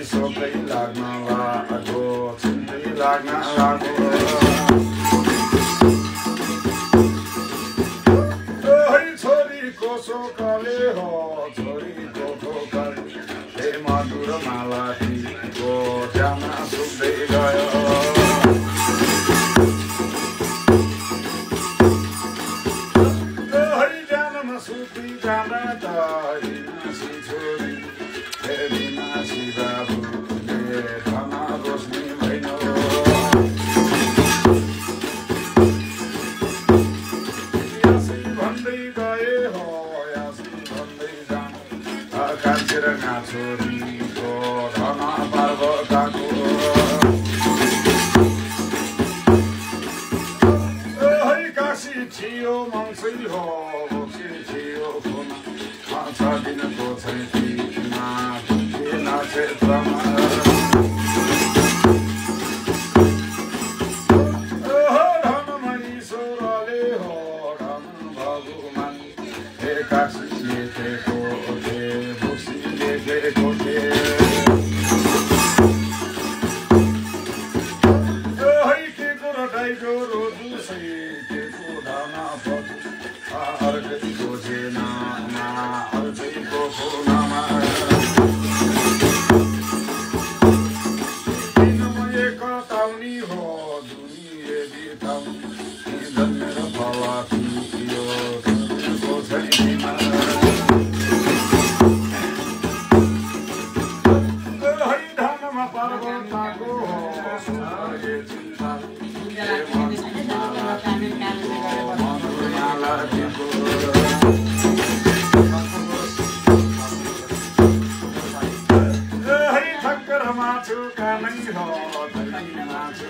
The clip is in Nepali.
सोकै लाग्न लागो चिन्दै लाग्न लागो छोरीको शोकले हो छोरीको ठोकले हे मधुर मालातीको ध्यान सुक्दै गयो सुकी जाँदा त हिँसी छोरी फेरि नासी बाबुले धन रोस्नी भएन यासी भन्दै गए हो यासी भन्दै जान कान्छे र छोरीको धन पर्व गएको थियो मङ्सै हो थियो छ दिनको छैटीमा क्षेत्रमा धनमा ईश्वरले हो धन भगवान एकासी लेखेको थिए भुसी लेखेको थिए के कुरो टाइगो रोजु सही अर्को जेनामा अर्को फोनामा एक ताउनी हो दुनिया बिताउनी जन्मेर फला थियो छैटीमा धनमा पर्वताको हो स्वर्गे चिन्ता माछु कामै हो माछु